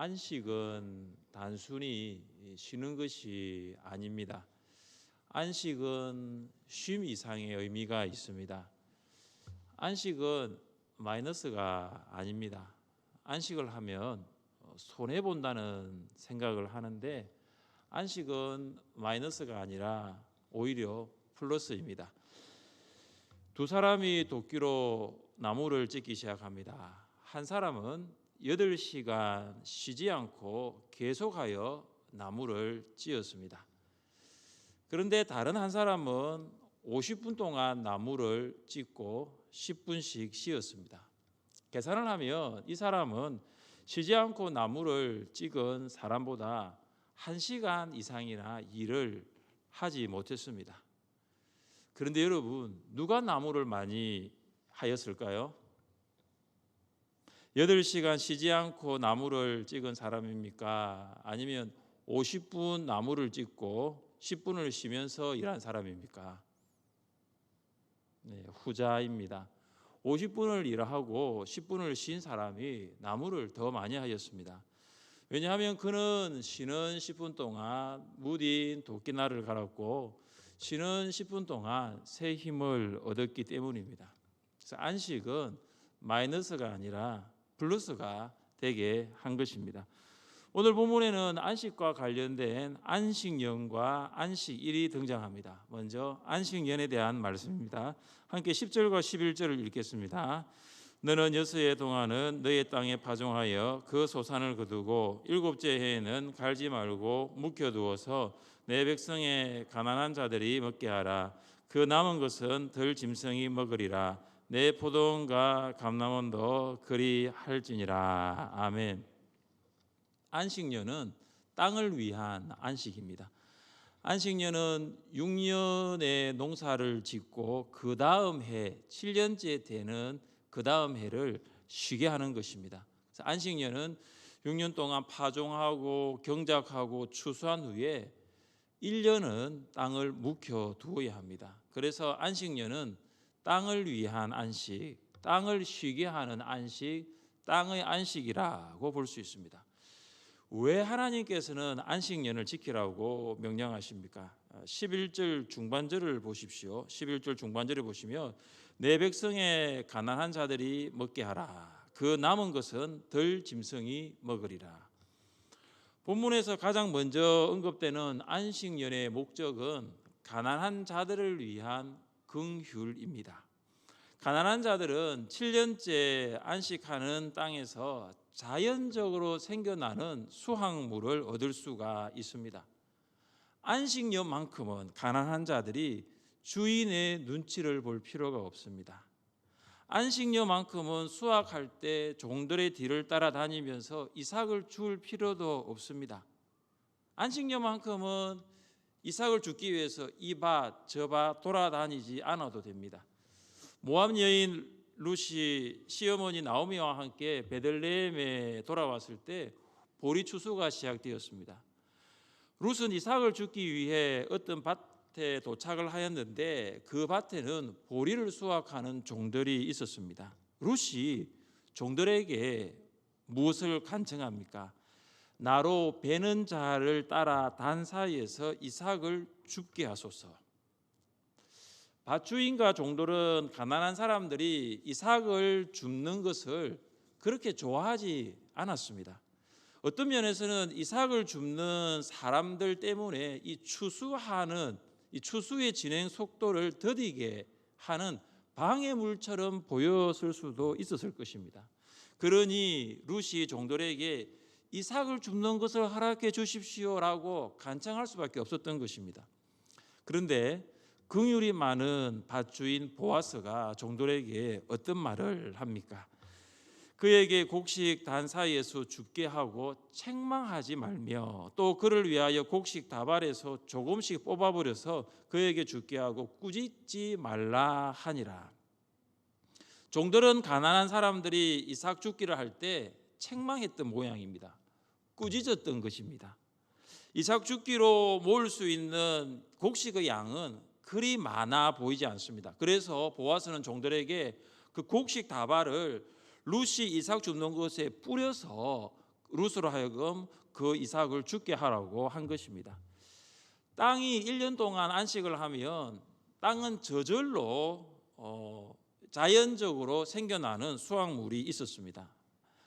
안식은 단순히 쉬는 것이 아닙니다. 안식은 쉼 이상의 의미가 있습니다. 안식은 마이너스가 아닙니다. 안식을 하면 손해본다는 생각을 하는데 안식은 마이너스가 아니라 오히려 플러스입니다. 두 사람이 도끼로 나무를 찢기 시작합니다. 한 사람은 8시간 쉬지 않고 계속하여 나무를 찧었습니다. 그런데 다른 한 사람은 50분 동안 나무를 찢고 10분씩 쉬었습니다. 계산을 하면 이 사람은 쉬지 않고 나무를 찍은 사람보다 1시간 이상이나 일을 하지 못했습니다. 그런데 여러분, 누가 나무를 많이 하였을까요? 8시간 쉬지 않고 나무를 찍은 사람입니까? 아니면 50분 나무를 찍고 10분을 쉬면서 일한 사람입니까? 네, 후자입니다. 50분을 일하고 10분을 쉰 사람이 나무를 더 많이 하였습니다. 왜냐하면 그는 쉬는 10분 동안 무딘 도끼날을 갈았고 쉬는 10분 동안 새 힘을 얻었기 때문입니다. 그래서 안식은 마이너스가 아니라 플러스가 되게 한 것입니다. 오늘 본문에는 안식과 관련된 안식년과 안식일이 등장합니다. 먼저 안식년에 대한 말씀입니다. 함께 10절과 11절을 읽겠습니다. 너는 여섯해 동안은 너의 땅에 파종하여 그 소산을 거두고 일곱째 해에는 갈지 말고 묵혀두어서 내 백성의 가난한 자들이 먹게 하라. 그 남은 것은 덜 짐승이 먹으리라. 내 포도원과 감람원도 그리 할지니라. 아멘. 안식년은 땅을 위한 안식입니다. 안식년은 6년의 농사를 짓고 그 다음 해 7년째 되는 그 다음 해를 쉬게 하는 것입니다. 그래서 안식년은 6년 동안 파종하고 경작하고 추수한 후에 1년은 땅을 묵혀두어야 합니다. 그래서 안식년은 땅을 위한 안식, 땅을 쉬게 하는 안식, 땅의 안식이라고 볼 수 있습니다. 왜 하나님께서는 안식년을 지키라고 명령하십니까? 11절 중반절을 보십시오. 11절 중반절을 보시면 내 백성의 가난한 자들이 먹게 하라. 그 남은 것은 덜 짐승이 먹으리라. 본문에서 가장 먼저 언급되는 안식년의 목적은 가난한 자들을 위한 긍휼입니다. 가난한 자들은 7년째 안식하는 땅에서 자연적으로 생겨나는 수확물을 얻을 수가 있습니다. 안식년만큼은 가난한 자들이 주인의 눈치를 볼 필요가 없습니다. 안식년만큼은 수확할 때 종들의 뒤를 따라다니면서 이삭을 줄 필요도 없습니다. 안식년만큼은 이삭을 줍기 위해서 이 밭, 저 밭 돌아다니지 않아도 됩니다. 모압 여인 룻이 시어머니 나오미와 함께 베들레헴에 돌아왔을 때 보리 추수가 시작되었습니다. 룻은 이삭을 줍기 위해 어떤 밭에 도착을 하였는데 그 밭에는 보리를 수확하는 종들이 있었습니다. 룻이 종들에게 무엇을 간청합니까? 나로 베는 자를 따라 단 사이에서 이삭을 줍게 하소서. 밭주인과 종들은 가난한 사람들이 이삭을 줍는 것을 그렇게 좋아하지 않았습니다. 어떤 면에서는 이삭을 줍는 사람들 때문에 이 추수의 진행 속도를 더디게 하는 방해물처럼 보였을 수도 있었을 것입니다. 그러니 룻이 종들에게 이삭을 줍는 것을 허락해 주십시오라고 간청할 수밖에 없었던 것입니다. 그런데 긍휼이 많은 밭주인 보아스가 종들에게 어떤 말을 합니까? 그에게 곡식 단 사이에서 줍게 하고 책망하지 말며 또 그를 위하여 곡식 다발에서 조금씩 뽑아버려서 그에게 줍게 하고 꾸짖지 말라 하니라. 종들은 가난한 사람들이 이삭 줍기를 할 때 책망했던 모양입니다. 꾸짖었던 것입니다. 이삭 줍기로 모을 수 있는 곡식의 양은 그리 많아 보이지 않습니다. 그래서 보아스는 종들에게 그 곡식 다발을 룻이 이삭 줍는 것에 뿌려서 룻으로 하여금 그 이삭을 죽게 하라고 한 것입니다. 땅이 1년 동안 안식을 하면 땅은 저절로 자연적으로 생겨나는 수확물이 있었습니다.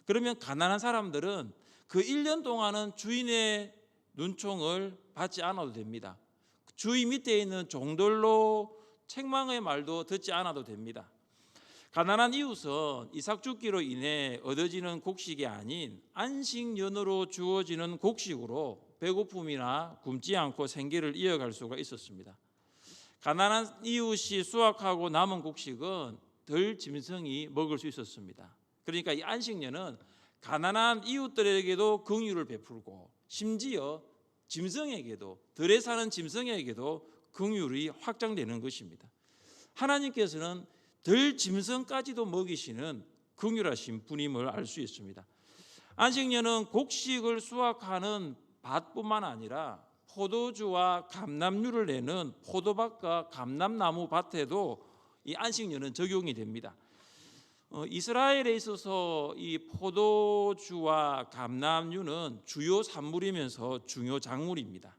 그러면 가난한 사람들은 그 1년 동안은 주인의 눈총을 받지 않아도 됩니다. 주위 밑에 있는 종들로 책망의 말도 듣지 않아도 됩니다. 가난한 이웃은 이삭 죽기로 인해 얻어지는 곡식이 아닌 안식년으로 주어지는 곡식으로 배고픔이나 굶지 않고 생계를 이어갈 수가 있었습니다. 가난한 이웃이 수확하고 남은 곡식은 덜 짐승이 먹을 수 있었습니다. 그러니까 이 안식년은 가난한 이웃들에게도 긍휼을 베풀고 심지어 짐승에게도, 들에 사는 짐승에게도 긍휼이 확장되는 것입니다. 하나님께서는 들 짐승까지도 먹이시는 긍휼하신 분임을 알 수 있습니다. 안식년은 곡식을 수확하는 밭뿐만 아니라 포도주와 감람류를 내는 포도밭과 감람나무 밭에도 이 안식년은 적용이 됩니다. 이스라엘에 있어서 이 포도주와 감람류는 주요 산물이면서 중요 작물입니다.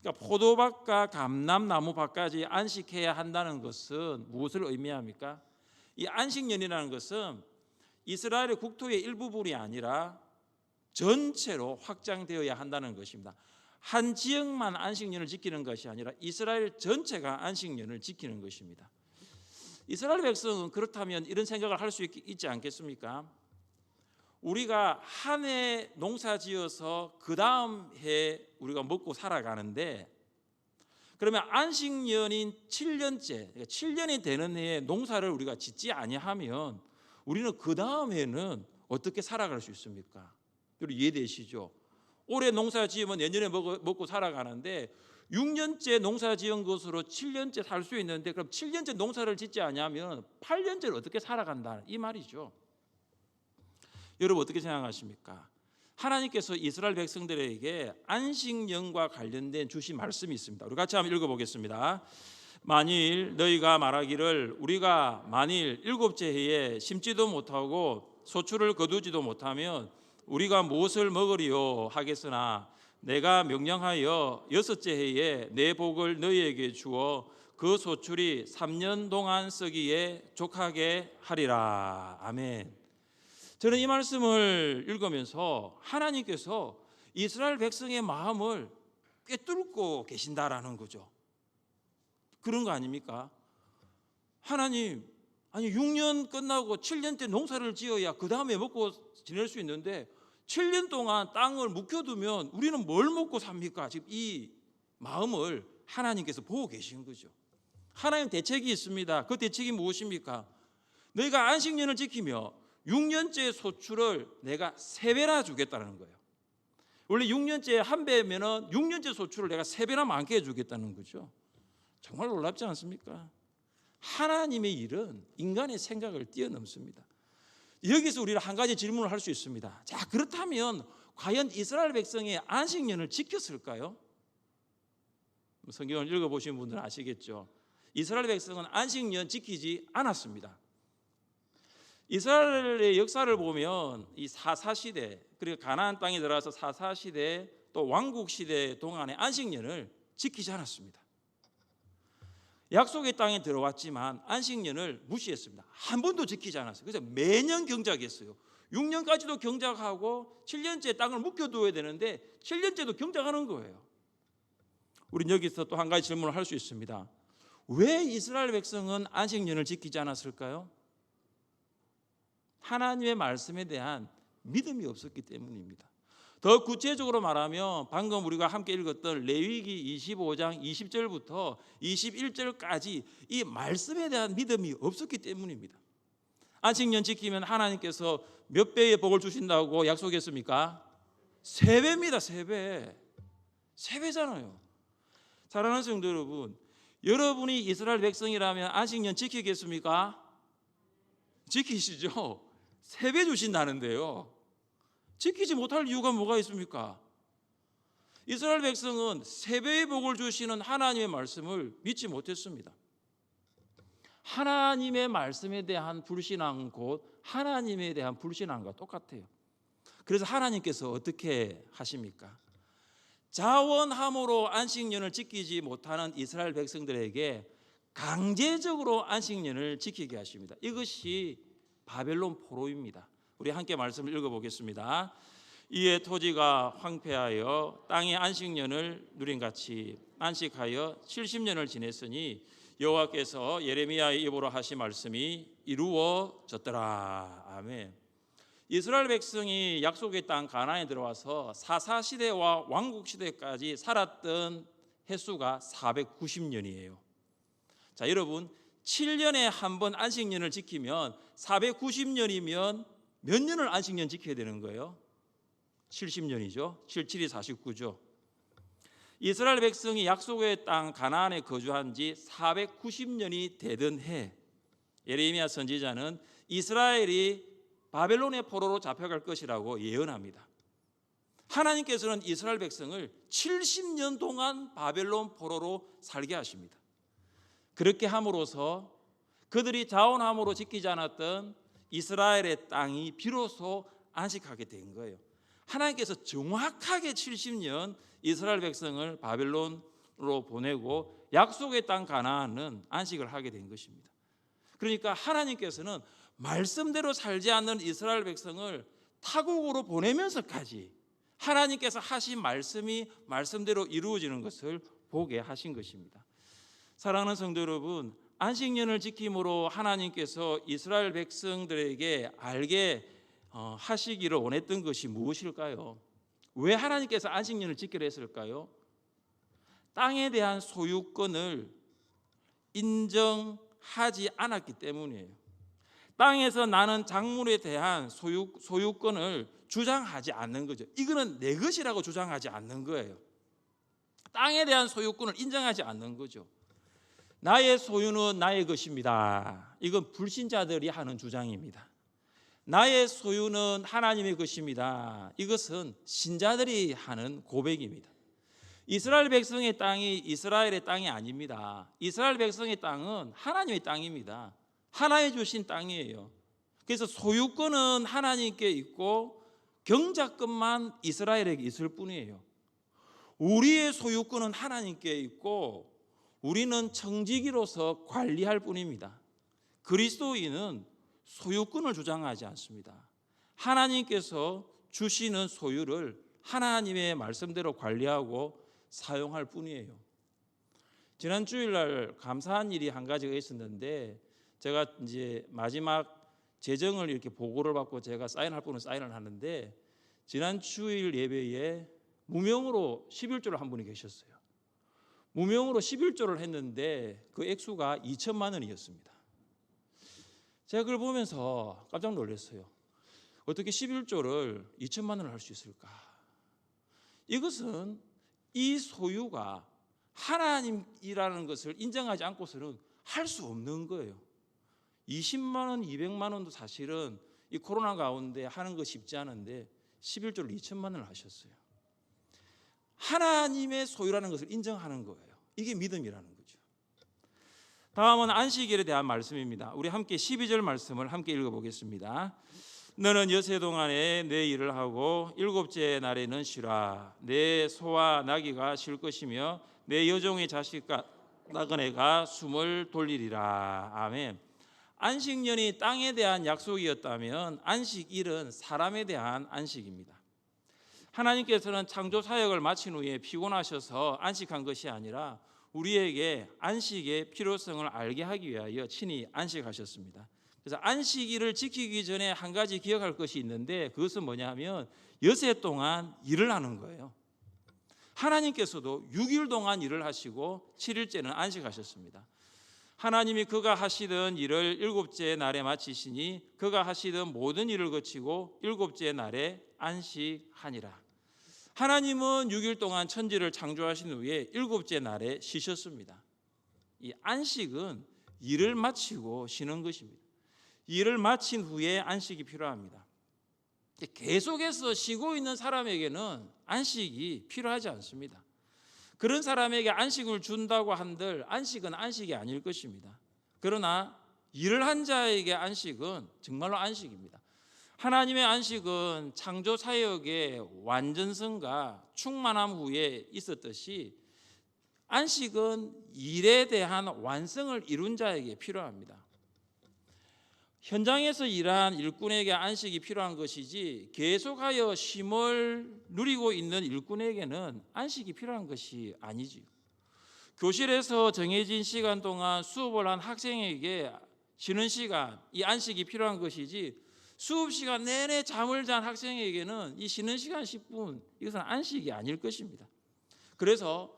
그러니까 포도밭과 감람나무밭까지 안식해야 한다는 것은 무엇을 의미합니까? 이 안식년이라는 것은 이스라엘의 국토의 일부분이 아니라 전체로 확장되어야 한다는 것입니다. 한 지역만 안식년을 지키는 것이 아니라 이스라엘 전체가 안식년을 지키는 것입니다. 이스라엘 백성은 그렇다면 이런 생각을 할 수 있지 않겠습니까? 우리가 한 해 농사 지어서 그 다음 해 우리가 먹고 살아가는데, 그러면 안식년인 7년째, 그러니까 7년이 되는 해에 농사를 우리가 짓지 아니하면 우리는 그 다음 해는 어떻게 살아갈 수 있습니까? 여러분 이해되시죠? 올해 농사 지으면 내년에 먹고 살아가는데 6년째 농사 지은 것으로 7년째 살 수 있는데, 그럼 7년째 농사를 짓지 않으면 8년째를 어떻게 살아간다 이 말이죠. 여러분 어떻게 생각하십니까? 하나님께서 이스라엘 백성들에게 안식년과 관련된 주신 말씀이 있습니다. 우리 같이 한번 읽어보겠습니다. 만일 너희가 말하기를 우리가 만일 7째 해에 심지도 못하고 소출을 거두지도 못하면 우리가 무엇을 먹으리요 하겠으나 내가 명령하여 6째 해에 내 복을 너희에게 주어 그 소출이 3년 동안 썩이에 족하게 하리라. 아멘. 저는 이 말씀을 읽으면서 하나님께서 이스라엘 백성의 마음을 꿰뚫고 계신다라는 거죠. 그런 거 아닙니까? 하나님, 아니 6년 끝나고 7년째 농사를 지어야 그 다음에 먹고 지낼 수 있는데 7년 동안 땅을 묵혀두면 우리는 뭘 먹고 삽니까? 지금 이 마음을 하나님께서 보고 계신 거죠. 하나님 대책이 있습니다. 그 대책이 무엇입니까? 너희가 안식년을 지키며 6년째 소출을 내가 3배나 주겠다는 거예요. 원래 6년째 한 배면은 6년째 소출을 내가 3배나 많게 해주겠다는 거죠. 정말 놀랍지 않습니까? 하나님의 일은 인간의 생각을 뛰어넘습니다. 여기서 우리는 한 가지 질문을 할 수 있습니다. 자, 그렇다면 과연 이스라엘 백성의 안식년을 지켰을까요? 성경을 읽어보신 분들은 아시겠죠. 이스라엘 백성은 안식년 지키지 않았습니다. 이스라엘의 역사를 보면 이 사사시대, 그리고 가나안 땅에 들어가서 사사시대 또 왕국시대 동안의 안식년을 지키지 않았습니다. 약속의 땅에 들어왔지만 안식년을 무시했습니다. 한 번도 지키지 않았어요. 그래서 매년 경작했어요. 6년까지도 경작하고 7년째 땅을 묵혀두어야 되는데 7년째도 경작하는 거예요. 우린 여기서 또 한 가지 질문을 할 수 있습니다. 왜 이스라엘 백성은 안식년을 지키지 않았을까요? 하나님의 말씀에 대한 믿음이 없었기 때문입니다. 더 구체적으로 말하면 방금 우리가 함께 읽었던 레위기 25장 20절부터 21절까지 이 말씀에 대한 믿음이 없었기 때문입니다. 안식년 지키면 하나님께서 몇 배의 복을 주신다고 약속했습니까? 3배입니다. 3배. 3배잖아요. 사랑하는 성도 여러분, 여러분이 이스라엘 백성이라면 안식년 지키겠습니까? 지키시죠. 3배 주신다는데요. 지키지 못할 이유가 뭐가 있습니까? 이스라엘 백성은 3배의 복을 주시는 하나님의 말씀을 믿지 못했습니다. 하나님의 말씀에 대한 불신앙 곧 하나님에 대한 불신앙과 똑같아요. 그래서 하나님께서 어떻게 하십니까? 자원함으로 안식년을 지키지 못하는 이스라엘 백성들에게 강제적으로 안식년을 지키게 하십니다. 이것이 바벨론 포로입니다. 우리 함께 말씀을 읽어보겠습니다. 이에 토지가 황폐하여 땅의 안식년을 누린 같이 안식하여 70년을 지냈으니 여호와께서 예레미야의 입으로 하신 말씀이 이루어졌더라. 아멘. 이스라엘 백성이 약속의 땅 가나안에 들어와서 사사시대와 왕국시대까지 살았던 횟수가 490년이에요. 자, 여러분 7년에 한 번 안식년을 지키면 490년이면 몇 년을 안식년 지켜야 되는 거예요? 70년이죠. 77이 49죠. 이스라엘 백성이 약속의 땅 가나안에 거주한 지 490년이 되던 해 예레미야 선지자는 이스라엘이 바벨론의 포로로 잡혀갈 것이라고 예언합니다. 하나님께서는 이스라엘 백성을 70년 동안 바벨론 포로로 살게 하십니다. 그렇게 함으로써 그들이 자원함으로 지키지 않았던 이스라엘의 땅이 비로소 안식하게 된 거예요. 하나님께서 정확하게 70년 이스라엘 백성을 바벨론으로 보내고 약속의 땅 가나안은 안식을 하게 된 것입니다. 그러니까 하나님께서는 말씀대로 살지 않는 이스라엘 백성을 타국으로 보내면서까지 하나님께서 하신 말씀이 말씀대로 이루어지는 것을 보게 하신 것입니다. 사랑하는 성도 여러분, 안식년을 지킴으로 하나님께서 이스라엘 백성들에게 알게 하시기를 원했던 것이 무엇일까요? 왜 하나님께서 안식년을 지키려 했을까요? 땅에 대한 소유권을 인정하지 않았기 때문이에요. 땅에서 나는 작물에 대한 소유권을 주장하지 않는 거죠. 이거는 내 것이라고 주장하지 않는 거예요. 땅에 대한 소유권을 인정하지 않는 거죠. 나의 소유는 나의 것입니다. 이건 불신자들이 하는 주장입니다. 나의 소유는 하나님의 것입니다. 이것은 신자들이 하는 고백입니다. 이스라엘 백성의 땅이 이스라엘의 땅이 아닙니다. 이스라엘 백성의 땅은 하나님의 땅입니다. 하나님 주신 땅이에요. 그래서 소유권은 하나님께 있고 경작권만 이스라엘에게 있을 뿐이에요. 우리의 소유권은 하나님께 있고 우리는 청지기로서 관리할 뿐입니다. 그리스도인은 소유권을 주장하지 않습니다. 하나님께서 주시는 소유를 하나님의 말씀대로 관리하고 사용할 뿐이에요. 지난 주일날 감사한 일이 한 가지가 있었는데 제가 이제 마지막 재정을 이렇게 보고를 받고 제가 사인할 분은 사인을 하는데 지난 주일 예배에 무명으로 11조를 한 분이 계셨어요. 무명으로 11조를 했는데 그 액수가 2천만 원이었습니다. 제가 그걸 보면서 깜짝 놀랐어요. 어떻게 11조를 2천만 원을 할 수 있을까? 이것은 이 소유가 하나님이라는 것을 인정하지 않고서는 할 수 없는 거예요. 20만 원, 200만 원도 사실은 이 코로나 가운데 하는 거 쉽지 않은데 11조를 2천만 원을 하셨어요. 하나님의 소유라는 것을 인정하는 거예요. 이게 믿음이라는 거죠. 다음은 안식일에 대한 말씀입니다. 우리 함께 12절 말씀을 함께 읽어보겠습니다. 너는 여세 동안에 내 일을 하고 일곱째 날에는 쉬라. 내 소와 나귀가 쉴 것이며 내 여종의 자식과 나그네가 숨을 돌리리라. 아멘. 안식년이 땅에 대한 약속이었다면 안식일은 사람에 대한 안식입니다. 하나님께서는 창조 사역을 마친 후에 피곤하셔서 안식한 것이 아니라 우리에게 안식의 필요성을 알게 하기 위하여 친히 안식하셨습니다. 그래서 안식일을 지키기 전에 한 가지 기억할 것이 있는데 그것은 뭐냐면 여세 동안 일을 하는 거예요. 하나님께서도 6일 동안 일을 하시고 7일째는 안식하셨습니다. 하나님이 그가 하시던 일을 일곱째 날에 마치시니 그가 하시던 모든 일을 거치고 일곱째 날에 안식하니라. 하나님은 6일 동안 천지를 창조하신 후에 일곱째 날에 쉬셨습니다. 이 안식은 일을 마치고 쉬는 것입니다. 일을 마친 후에 안식이 필요합니다. 계속해서 쉬고 있는 사람에게는 안식이 필요하지 않습니다. 그런 사람에게 안식을 준다고 한들 안식은 안식이 아닐 것입니다. 그러나 일을 한 자에게 안식은 정말로 안식입니다. 하나님의 안식은 창조 사역의 완전성과 충만함 후에 있었듯이 안식은 일에 대한 완성을 이룬 자에게 필요합니다. 현장에서 일한 일꾼에게 안식이 필요한 것이지 계속하여 쉼을 누리고 있는 일꾼에게는 안식이 필요한 것이 아니지요. 교실에서 정해진 시간 동안 수업을 한 학생에게 쉬는 시간, 이 안식이 필요한 것이지 수업 시간 내내 잠을 잔 학생에게는 이 쉬는 시간 10분 이것은 안식이 아닐 것입니다. 그래서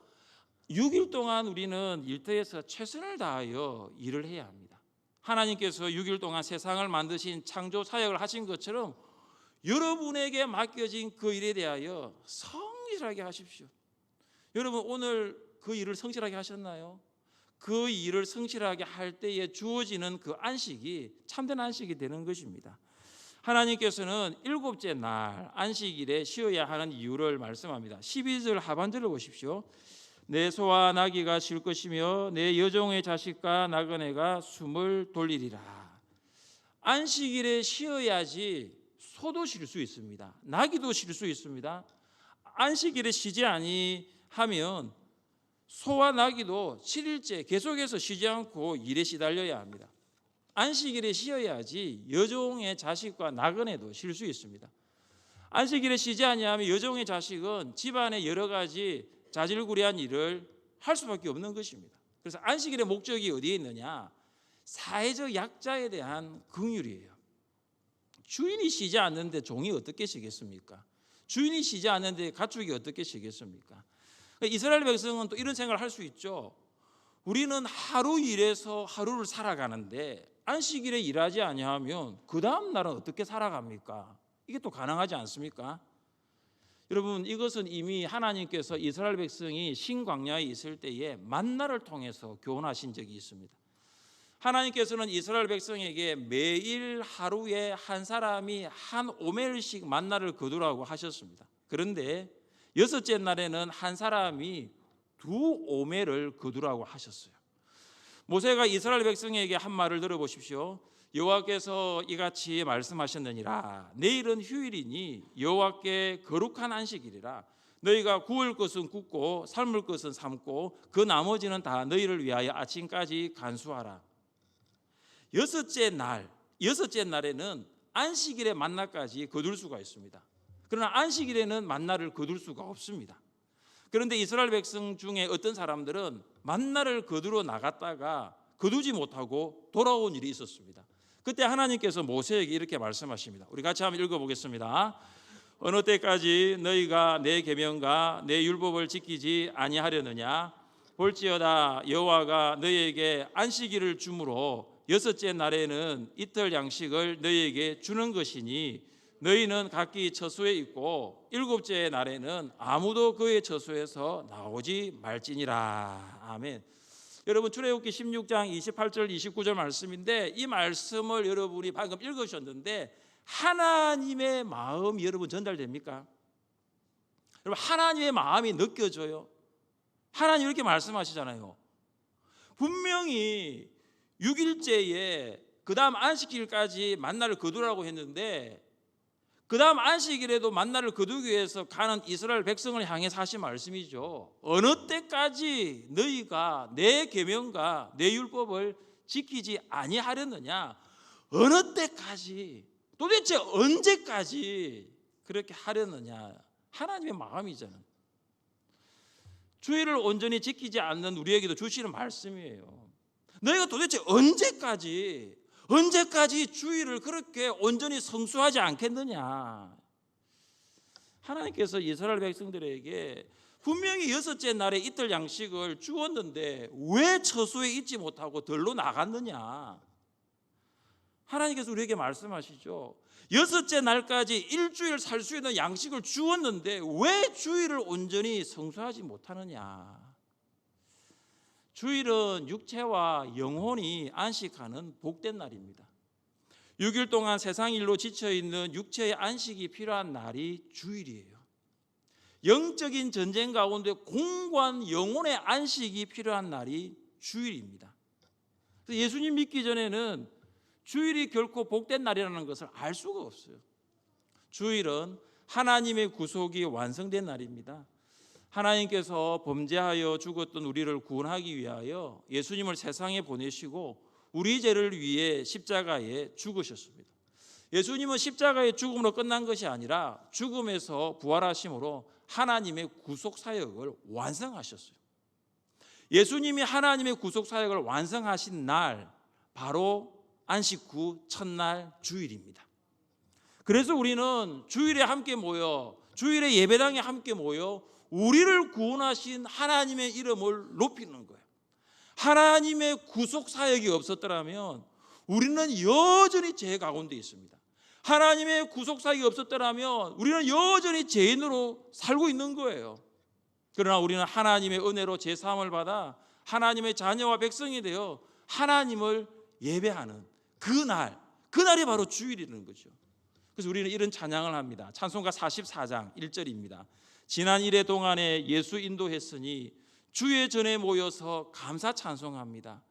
6일 동안 우리는 일터에서 최선을 다하여 일을 해야 합니다. 하나님께서 6일 동안 세상을 만드신 창조 사역을 하신 것처럼 여러분에게 맡겨진 그 일에 대하여 성실하게 하십시오. 여러분 오늘 그 일을 성실하게 하셨나요? 그 일을 성실하게 할 때에 주어지는 그 안식이 참된 안식이 되는 것입니다. 하나님께서는 7째 날 안식일에 쉬어야 하는 이유를 말씀합니다. 12절 하반절을 보십시오. 내 소와 나귀가 쉴 것이며 내 여종의 자식과 나그네가 숨을 돌리리라. 안식일에 쉬어야지 소도 쉴 수 있습니다. 나귀도 쉴 수 있습니다. 안식일에 쉬지 아니하면 소와 나귀도 7일째 계속해서 쉬지 않고 일에 시달려야 합니다. 안식일에 쉬어야지 여종의 자식과 나그네도 쉴 수 있습니다. 안식일에 쉬지 아니하면 여종의 자식은 집안의 여러 가지 자질구레한 일을 할 수밖에 없는 것입니다. 그래서 안식일의 목적이 어디에 있느냐? 사회적 약자에 대한 긍휼이에요. 주인이 쉬지 않는데 종이 어떻게 쉬겠습니까? 주인이 쉬지 않는데 가축이 어떻게 쉬겠습니까? 이스라엘 백성은 또 이런 생각을 할 수 있죠. 우리는 하루 일해서 하루를 살아가는데 안식일에 일하지 아니하면 그 다음 날은 어떻게 살아갑니까? 이게 또 가능하지 않습니까? 여러분 이것은 이미 하나님께서 이스라엘 백성이 신광야에 있을 때에 만나를 통해서 교훈하신 적이 있습니다. 하나님께서는 이스라엘 백성에게 매일 하루에 한 사람이 한 오멜씩 만나를 거두라고 하셨습니다. 그런데 6째 날에는 한 사람이 2오멜을 거두라고 하셨어요. 모세가 이스라엘 백성에게 한 말을 들어보십시오. 여호와께서 이같이 말씀하셨느니라. 내일은 휴일이니 여호와께 거룩한 안식일이라. 너희가 구울 것은 굽고 삶을 것은 삶고 그 나머지는 다 너희를 위하여 아침까지 간수하라. 6째 날에는 안식일의 만나까지 거둘 수가 있습니다. 그러나 안식일에는 만나를 거둘 수가 없습니다. 그런데 이스라엘 백성 중에 어떤 사람들은 만나를 거두러 나갔다가 거두지 못하고 돌아온 일이 있었습니다. 그때 하나님께서 모세에게 이렇게 말씀하십니다. 우리 같이 한번 읽어보겠습니다. 어느 때까지 너희가 내 계명과 내 율법을 지키지 아니하려느냐? 볼지어다 여호와가 너희에게 안식일을 주므로 6째 날에는 이틀 양식을 너희에게 주는 것이니 너희는 각기 처소에 있고 7째 날에는 아무도 그의 처소에서 나오지 말지니라. 아멘. 여러분 출애굽기 16장 28절 29절 말씀인데 이 말씀을 여러분이 방금 읽으셨는데 하나님의 마음이 여러분 전달됩니까? 여러분 하나님의 마음이 느껴져요. 하나님 이렇게 말씀하시잖아요. 분명히 6일째에 그 다음 안식일까지 만나를 거두라고 했는데 그 다음 안식일에도 만나를 거두기 위해서 가는 이스라엘 백성을 향해서 하신 말씀이죠. 어느 때까지 너희가 내 계명과 내 율법을 지키지 아니하려느냐? 어느 때까지, 도대체 언제까지 그렇게 하려느냐? 하나님의 마음이잖아요. 주의를 온전히 지키지 않는 우리에게도 주시는 말씀이에요. 너희가 도대체 언제까지 주의를 그렇게 온전히 성수하지 않겠느냐? 하나님께서 이스라엘 백성들에게 분명히 6째 날에 이틀 양식을 주었는데 왜 처소에 있지 못하고 들로 나갔느냐? 하나님께서 우리에게 말씀하시죠. 6째 날까지 일주일 살 수 있는 양식을 주었는데 왜 주일을 온전히 성수하지 못하느냐? 주일은 육체와 영혼이 안식하는 복된 날입니다. 6일 동안 세상 일로 지쳐있는 육체의 안식이 필요한 날이 주일이에요. 영적인 전쟁 가운데 공고한 영혼의 안식이 필요한 날이 주일입니다. 예수님 믿기 전에는 주일이 결코 복된 날이라는 것을 알 수가 없어요. 주일은 하나님의 구속이 완성된 날입니다. 하나님께서 범죄하여 죽었던 우리를 구원하기 위하여 예수님을 세상에 보내시고 우리 죄를 위해 십자가에 죽으셨습니다. 예수님은 십자가의 죽음으로 끝난 것이 아니라 죽음에서 부활하심으로 하나님의 구속 사역을 완성하셨어요. 예수님이 하나님의 구속 사역을 완성하신 날 바로 안식 후 첫날 주일입니다. 그래서 우리는 주일에 함께 모여, 주일에 예배당에 함께 모여 우리를 구원하신 하나님의 이름을 높이는 거예요. 하나님의 구속 사역이 없었더라면 우리는 여전히 죄 가운데 있습니다. 하나님의 구속 사역이 없었더라면 우리는 여전히 죄인으로 살고 있는 거예요. 그러나 우리는 하나님의 은혜로 제사함을 받아 하나님의 자녀와 백성이 되어 하나님을 예배하는 그날이 바로 주일이라는 거죠. 그래서 우리는 이런 찬양을 합니다. 찬송가 44장 1절입니다. 지난 일회 동안에 예수 인도했으니 주의 전에 모여서 감사 찬송합니다.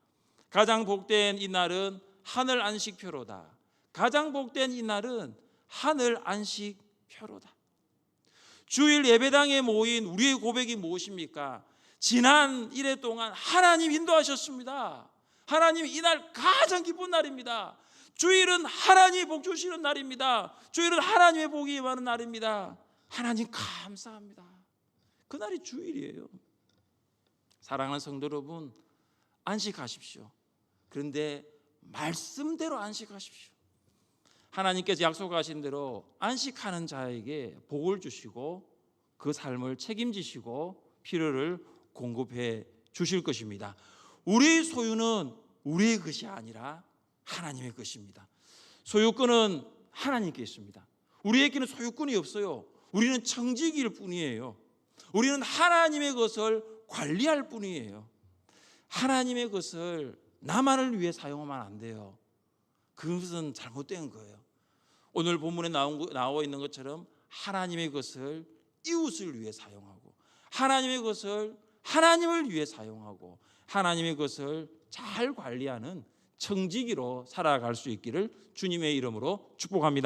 가장 복된 이날은 하늘 안식표로다. 가장 복된 이날은 하늘 안식표로다. 주일 예배당에 모인 우리의 고백이 무엇입니까? 지난 일회 동안 하나님 인도하셨습니다. 하나님 이날 가장 기쁜 날입니다. 주일은 하나님이 복 주시는 날입니다. 주일은 하나님의 복이 임하는 날입니다. 하나님 감사합니다. 그날이 주일이에요. 사랑하는 성도 여러분, 안식하십시오. 그런데 말씀대로 안식하십시오. 하나님께서 약속하신 대로 안식하는 자에게 복을 주시고 그 삶을 책임지시고 필요를 공급해 주실 것입니다. 우리의 소유는 우리의 것이 아니라 하나님의 것입니다. 소유권은 하나님께 있습니다. 우리에게는 소유권이 없어요. 우리는 청지기일 뿐이에요. 우리는 하나님의 것을 관리할 뿐이에요. 하나님의 것을 나만을 위해 사용하면 안 돼요. 그것은 잘못된 거예요. 오늘 본문에 나와 있는 것처럼 하나님의 것을 이웃을 위해 사용하고 하나님의 것을 하나님을 위해 사용하고 하나님의 것을 잘 관리하는 청지기로 살아갈 수 있기를 주님의 이름으로 축복합니다.